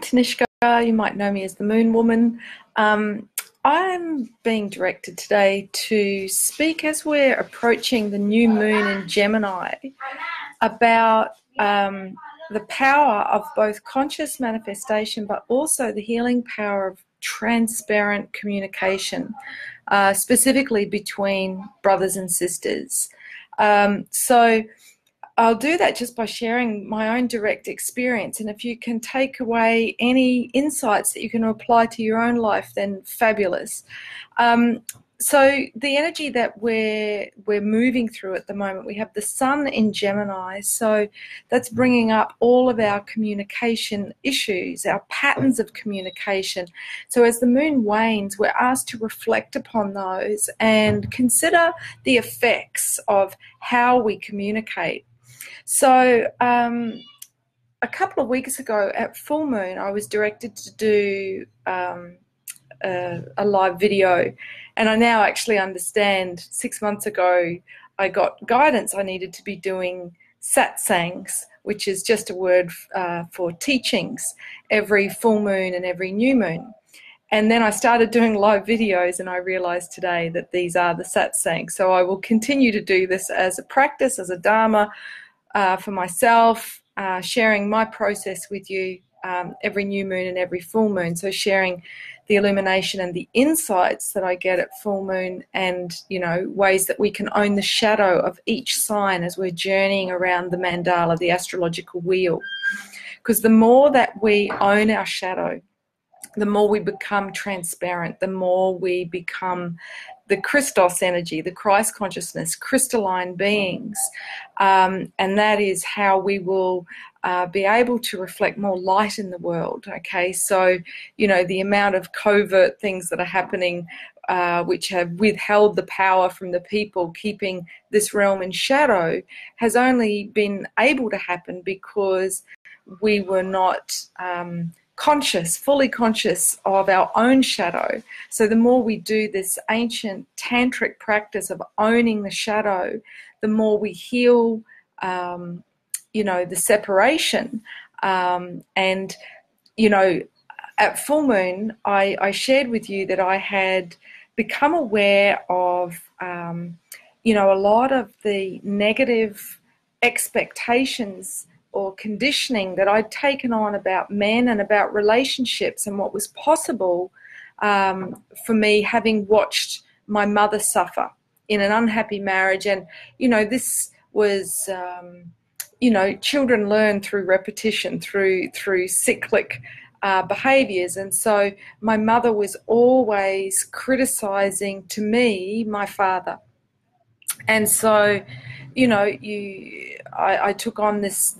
Tanishka. You might know me as the Moon Woman. I'm being directed today to speak as we're approaching the new moon in Gemini about the power of both conscious manifestation but also the healing power of transparent communication, specifically between brothers and sisters. So I'll do that just by sharing my own direct experience, and if you can take away any insights that you can apply to your own life, then fabulous. So the energy that we're moving through at the moment, we have the sun in Gemini, so that's bringing up all of our communication issues, our patterns of communication. So as the moon wanes, we're asked to reflect upon those and consider the effects of how we communicate. So a couple of weeks ago at full moon, I was directed to do a live video, and I now actually understand 6 months ago I got guidance I needed to be doing satsangs, which is just a word for teachings, every full moon and every new moon. And then I started doing live videos, and I realized today that these are the satsangs. So I will continue to do this as a practice, as a dharma, for myself, sharing my process with you every new moon and every full moon. So sharing the illumination and the insights that I get at full moon, and ways that we can own the shadow of each sign as we're journeying around the mandala, the astrological wheel. Because the more that we own our shadow, the more we become transparent, the more we become the Christos energy, the Christ consciousness, crystalline beings. And that is how we will be able to reflect more light in the world, okay? So, the amount of covert things that are happening which have withheld the power from the people, keeping this realm in shadow, has only been able to happen because we were not fully conscious of our own shadow. So the more we do this ancient tantric practice of owning the shadow, the more we heal, the separation. And at full moon, I shared with you that I had become aware of, a lot of the negative expectations or conditioning that I'd taken on about men and about relationships and what was possible for me, having watched my mother suffer in an unhappy marriage. And, this was, children learn through repetition, through cyclic behaviours. And so my mother was always criticising to me my father. And so, I took on this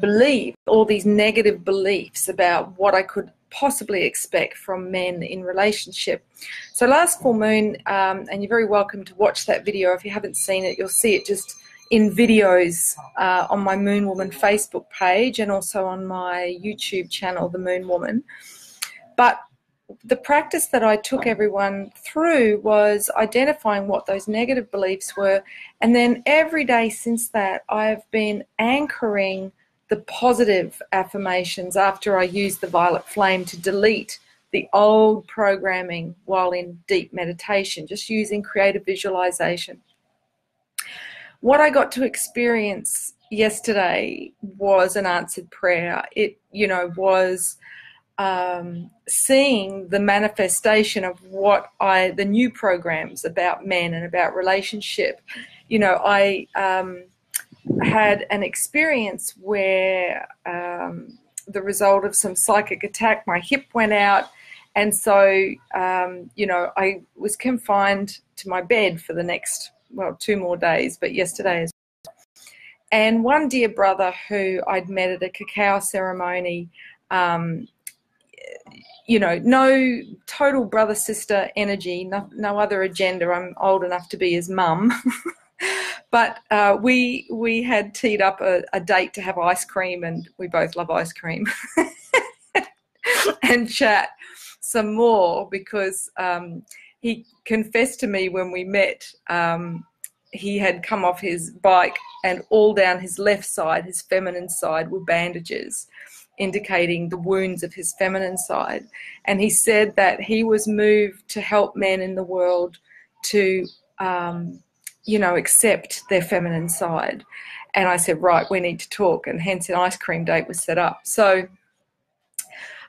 belief, all these negative beliefs about what I could possibly expect from men in relationship. So last full moon, and you're very welcome to watch that video. If you haven't seen it, you'll see it just in videos on my Moon Woman Facebook page and also on my YouTube channel, The Moon Woman. But the practice that I took everyone through was identifying what those negative beliefs were, and then every day since that I've been anchoring the positive affirmations after I use the violet flame to delete the old programming while in deep meditation, just using creative visualization. What I got to experience yesterday was an answered prayer. It, was seeing the manifestation of the new programs about men and about relationship. I had an experience where the result of some psychic attack, my hip went out, and so I was confined to my bed for the next 2 more days, but yesterday as well. And one dear brother who I'd met at a cacao ceremony, no total brother-sister energy, no other agenda. I'm old enough to be his mum. But we had teed up a date to have ice cream, and we both love ice cream, and chat some more because he confessed to me when we met he had come off his bike and all down his left side, his feminine side, were bandages. indicating the wounds of his feminine side. And he said that he was moved to help men in the world to, accept their feminine side. And I said, right, we need to talk. And hence an ice cream date was set up. So,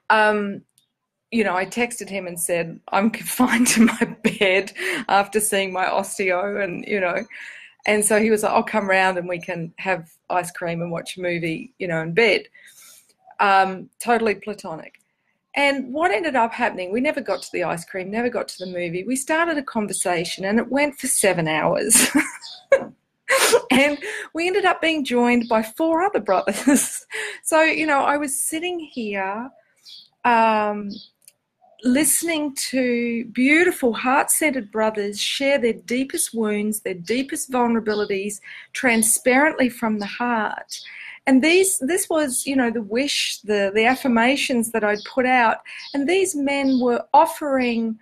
I texted him and said, I'm confined to my bed after seeing my osteo and so he was like, I'll come round and we can have ice cream and watch a movie, in bed. Totally platonic. And what ended up happening, we never got to the ice cream, never got to the movie. We started a conversation and it went for 7 hours. And we ended up being joined by 4 other brothers. So, I was sitting here listening to beautiful, heart-centered brothers share their deepest wounds, their deepest vulnerabilities, transparently from the heart. And this was, the wish, the affirmations that I'd put out. And these men were offering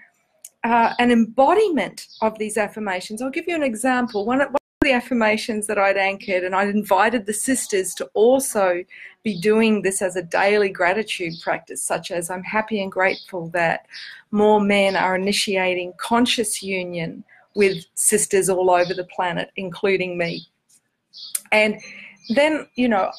an embodiment of these affirmations. I'll give you an example. One of the affirmations that I'd anchored, and I'd invited the sisters to also be doing this as a daily gratitude practice, such as I'm happy and grateful that more men are initiating conscious union with sisters all over the planet, including me. And then,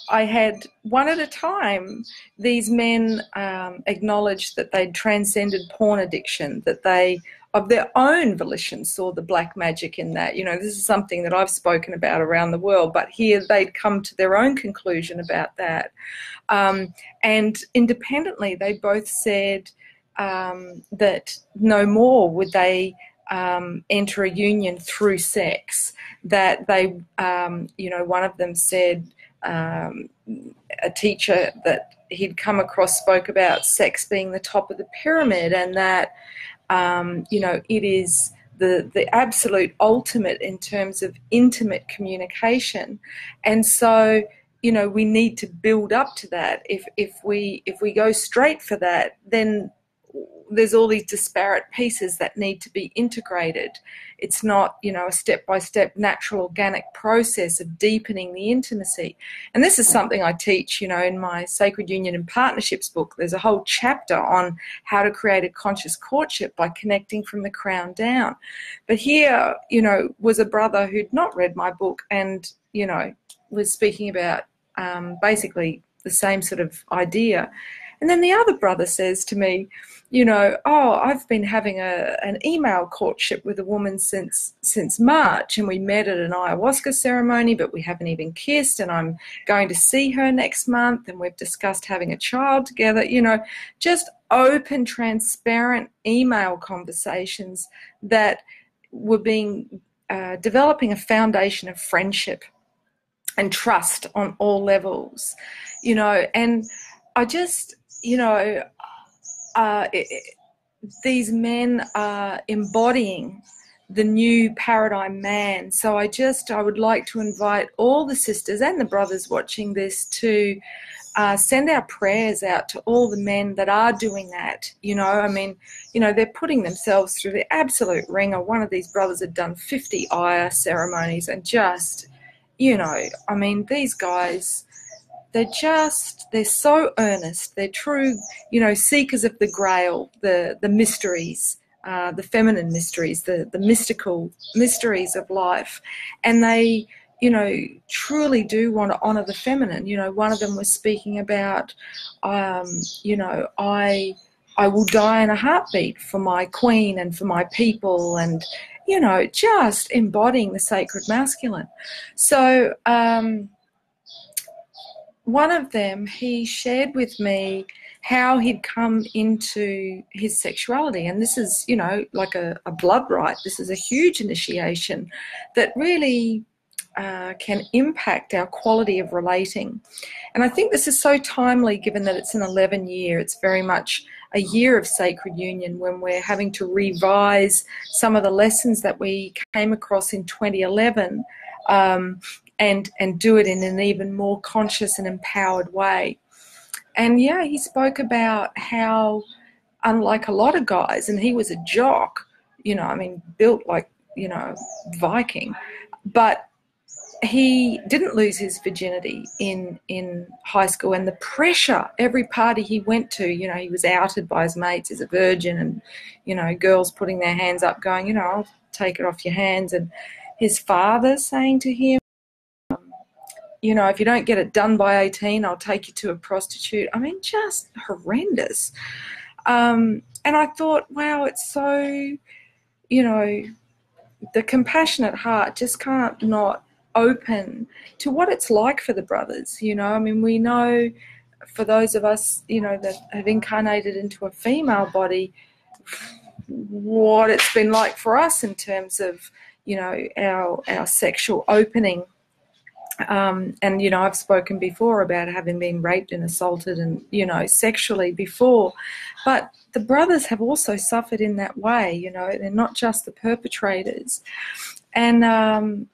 I had one at a time, these men acknowledged that they'd transcended porn addiction, that they, of their own volition, saw the black magic in that. This is something that I've spoken about around the world, but here they'd come to their own conclusion about that. And independently, they both said that no more would they enter a union through sex, that they, one of them said, a teacher that he'd come across spoke about sex being the top of the pyramid, and that, it is the absolute ultimate in terms of intimate communication. And so, we need to build up to that. If we go straight for that, then there's all these disparate pieces that need to be integrated. It's not, a step-by-step natural organic process of deepening the intimacy. And this is something I teach, in my Sacred Union and Partnerships book. There's a whole chapter on how to create a conscious courtship by connecting from the crown down. But here, was a brother who'd not read my book and, was speaking about basically the same sort of idea. And then the other brother says to me, I've been having an email courtship with a woman since March, and we met at an ayahuasca ceremony, but we haven't even kissed, and I'm going to see her next month, and we've discussed having a child together. Just open, transparent email conversations that were developing a foundation of friendship and trust on all levels, and I just, these men are embodying the new paradigm man. So I would like to invite all the sisters and the brothers watching this to send our prayers out to all the men that are doing that. They're putting themselves through the absolute ringer. One of these brothers had done 50 Aya ceremonies, and just, these guys, they're so earnest. They're true, seekers of the grail, the mysteries, the feminine mysteries, the mystical mysteries of life. And they, truly do want to honor the feminine. One of them was speaking about, I will die in a heartbeat for my queen and for my people, and, just embodying the sacred masculine. So, one of them, he shared with me how he'd come into his sexuality. And this is, like a blood rite. This is a huge initiation that really can impact our quality of relating. And I think this is so timely, given that it's an 11 year. It's very much a year of sacred union, when we're having to revise some of the lessons that we came across in 2011, and do it in an even more conscious and empowered way. And yeah, he spoke about how, unlike a lot of guys, and he was a jock, built like, Viking, but he didn't lose his virginity in high school, and the pressure, every party he went to, he was outed by his mates as a virgin, and girls putting their hands up going, I'll take it off your hands, and his father saying to him, if you don't get it done by 18, I'll take you to a prostitute. I mean, just horrendous. And I thought, wow, it's so, the compassionate heart just can't not open to what it's like for the brothers. I mean, we know, for those of us, that have incarnated into a female body, what it's been like for us in terms of, our sexual opening. And, I've spoken before about having been raped and assaulted and, sexually before. But the brothers have also suffered in that way, they're not just the perpetrators. And,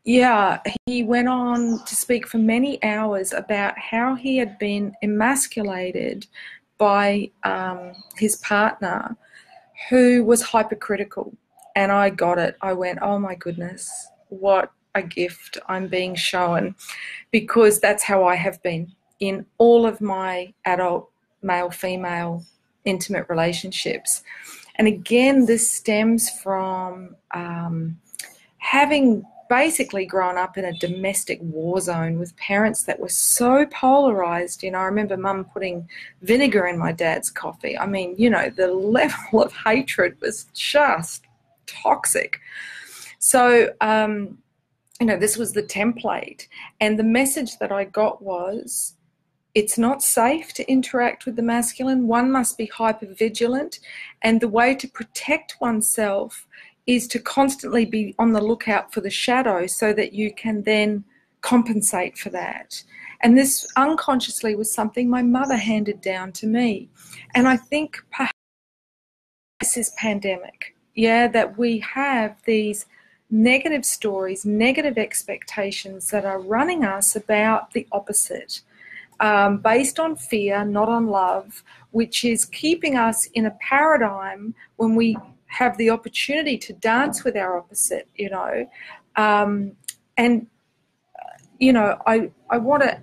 he went on to speak for many hours about how he had been emasculated by his partner, who was hypercritical. And I got it. I went, oh my goodness, what a gift I'm being shown, because that's how I have been in all of my adult male-female intimate relationships. And again, this stems from having basically grown up in a domestic war zone with parents that were so polarized. I remember Mum putting vinegar in my dad's coffee. I mean, the level of hatred was just toxic. So, this was the template. And the message that I got was, it's not safe to interact with the masculine. One must be hypervigilant. And the way to protect oneself is to constantly be on the lookout for the shadow so that you can then compensate for that. And this unconsciously was something my mother handed down to me. And I think perhaps this is pandemic, that we have these negative stories, negative expectations that are running us about the opposite, based on fear, not on love, which is keeping us in a paradigm when we have the opportunity to dance with our opposite, I want to,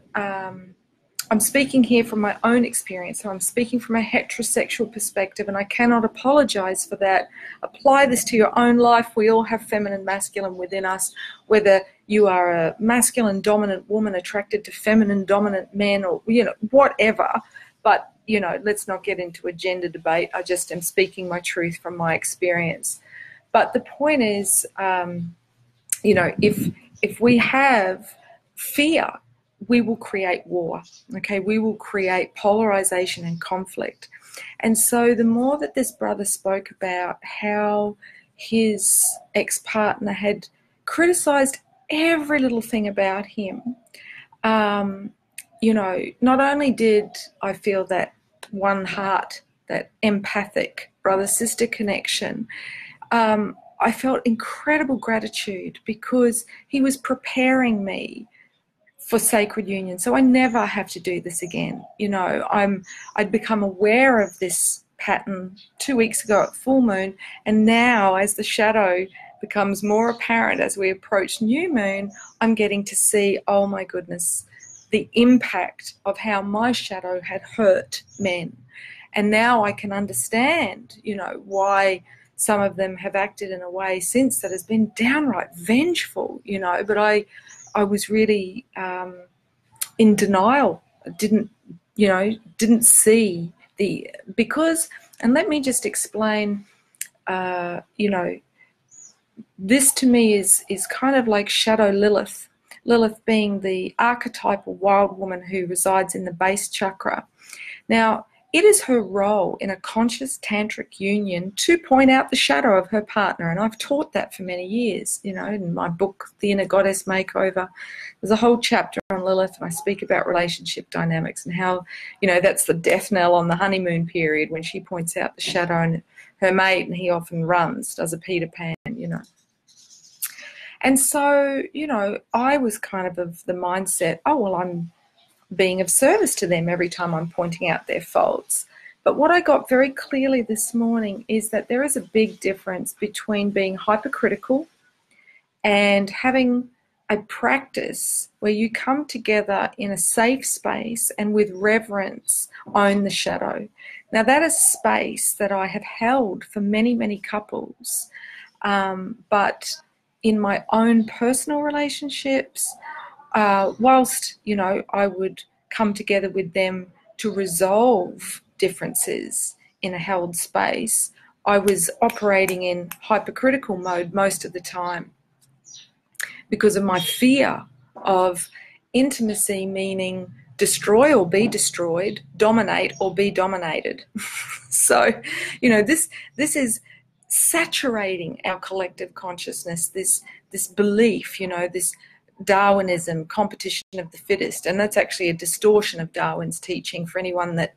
I'm speaking here from my own experience, so I'm speaking from a heterosexual perspective, and I cannot apologize for that. Apply this to your own life. We all have feminine, masculine within us, whether you are a masculine dominant woman attracted to feminine dominant men, or, whatever. But, let's not get into a gender debate. I just am speaking my truth from my experience. But the point is, if we have fear, we will create war, okay? We will create polarization and conflict. And so the more that this brother spoke about how his ex-partner had criticized every little thing about him, not only did I feel that one heart, that empathic brother-sister connection, I felt incredible gratitude, because he was preparing me for sacred union. So I never have to do this again. I'd become aware of this pattern 2 weeks ago at full moon, and now as the shadow becomes more apparent as we approach new moon, I'm getting to see, oh my goodness, the impact of how my shadow had hurt men. And now I can understand, why some of them have acted in a way since that has been downright vengeful, but I was really in denial. Didn't see because, and let me just explain, this to me is kind of like shadow Lilith. Lilith being the archetypal wild woman who resides in the base chakra. Now, it is her role in a conscious tantric union to point out the shadow of her partner. And I've taught that for many years, in my book, The Inner Goddess Makeover. There's a whole chapter on Lilith, and I speak about relationship dynamics and how, that's the death knell on the honeymoon period, when she points out the shadow and her mate, and he often runs, does a Peter Pan, And so, I was kind of the mindset, oh, well, I'm being of service to them every time I'm pointing out their faults. But what I got very clearly this morning is that there is a big difference between being hypercritical and having a practice where you come together in a safe space and with reverence own the shadow. Now, that is space that I have held for many, many couples, but in my own personal relationships, whilst, I would come together with them to resolve differences in a held space, I was operating in hypercritical mode most of the time because of my fear of intimacy, meaning destroy or be destroyed, dominate or be dominated. So, this is saturating our collective consciousness, this belief, this Darwinism, competition of the fittest, and that's actually a distortion of Darwin's teaching. For anyone that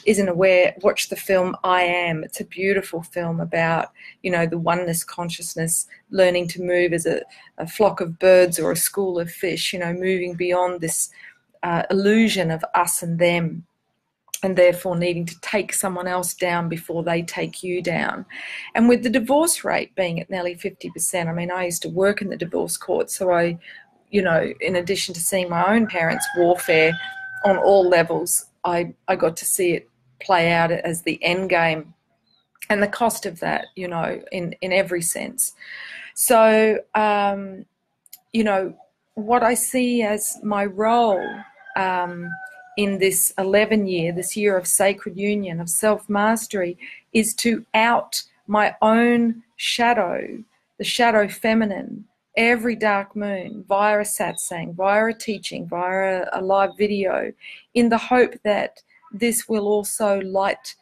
isn't aware, watch the film I Am. It's a beautiful film about, the oneness consciousness, learning to move as a flock of birds or a school of fish, moving beyond this illusion of us and them, and therefore needing to take someone else down before they take you down. And with the divorce rate being at nearly 50%, I mean, I used to work in the divorce court, so I, in addition to seeing my own parents' warfare on all levels, I got to see it play out as the end game and the cost of that, in every sense. So, what I see as my role in this 11-year, this year of sacred union, of self-mastery, is to out my own shadow, the shadow feminine, every dark moon, via a satsang, via a teaching, via a live video, in the hope that this will also light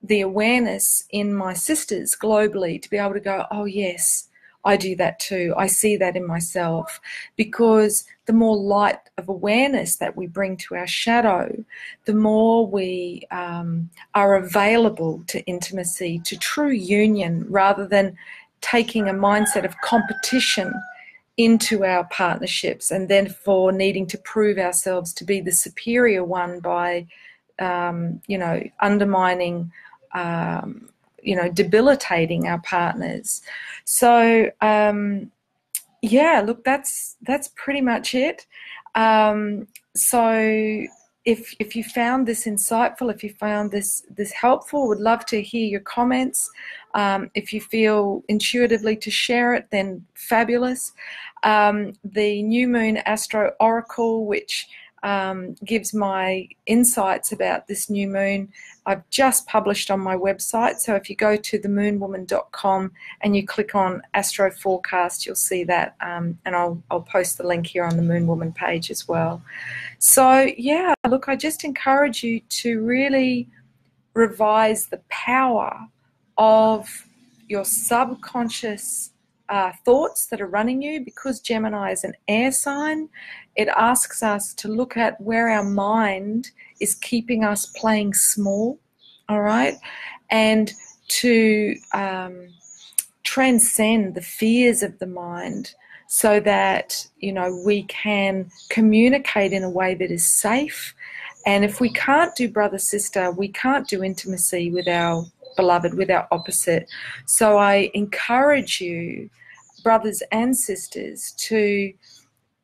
the awareness in my sisters globally to be able to go, oh yes, I do that too. I see that in myself. Because the more light of awareness that we bring to our shadow, the more we are available to intimacy, to true union, rather than taking a mindset of competition into our partnerships and then for needing to prove ourselves to be the superior one by, undermining, debilitating our partners. So, look, that's pretty much it. So if you found this insightful, if you found this helpful, would love to hear your comments. If you feel intuitively to share it, then fabulous. The New Moon Astro Oracle, which gives my insights about this new moon, I've just published on my website. So if you go to themoonwoman.com and you click on Astro Forecast, you'll see that, and I'll post the link here on the Moon Woman page as well. So yeah, look, I just encourage you to really revise the power of your subconscious thoughts that are running you. Because Gemini is an air sign, it asks us to look at where our mind is keeping us playing small, all right, and to transcend the fears of the mind so that, we can communicate in a way that is safe. And if we can't do brother-sister, we can't do intimacy with our beloved, with our opposite. So I encourage you, brothers and sisters, to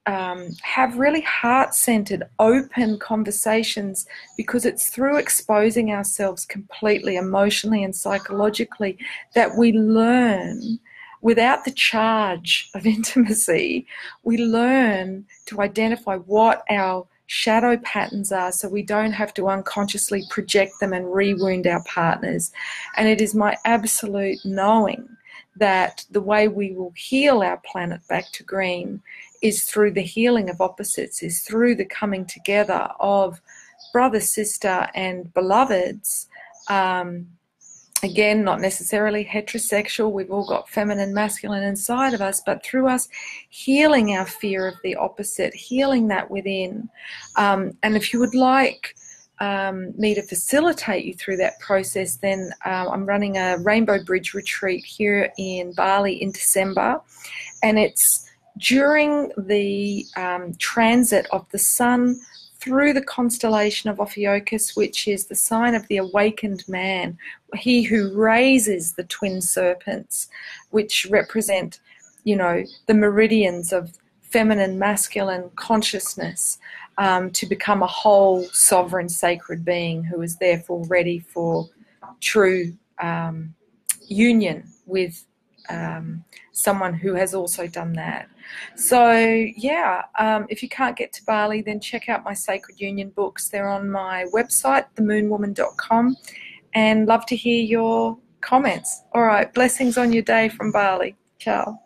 have really heart-centered, open conversations, because it's through exposing ourselves completely, emotionally and psychologically, that we learn, without the charge of intimacy, we learn to identify what our shadow patterns are, so we don't have to unconsciously project them and re-wound our partners. And it is my absolute knowing that the way we will heal our planet back to green is through the healing of opposites, is through the coming together of brother, sister, and beloveds. Again, not necessarily heterosexual. We've all got feminine, masculine inside of us, but through us healing our fear of the opposite, healing that within. And if you would like me to facilitate you through that process, then I'm running a Rainbow Bridge retreat here in Bali in December, and it's during the transit of the sun through the constellation of Ophiuchus, which is the sign of the awakened man, he who raises the twin serpents, which represent, the meridians of feminine, masculine consciousness to become a whole, sovereign, sacred being who is therefore ready for true union with someone who has also done that. So yeah, if you can't get to Bali, then check out my Sacred Union books. They're on my website, themoonwoman.com, and love to hear your comments. All right, blessings on your day from Bali. Ciao.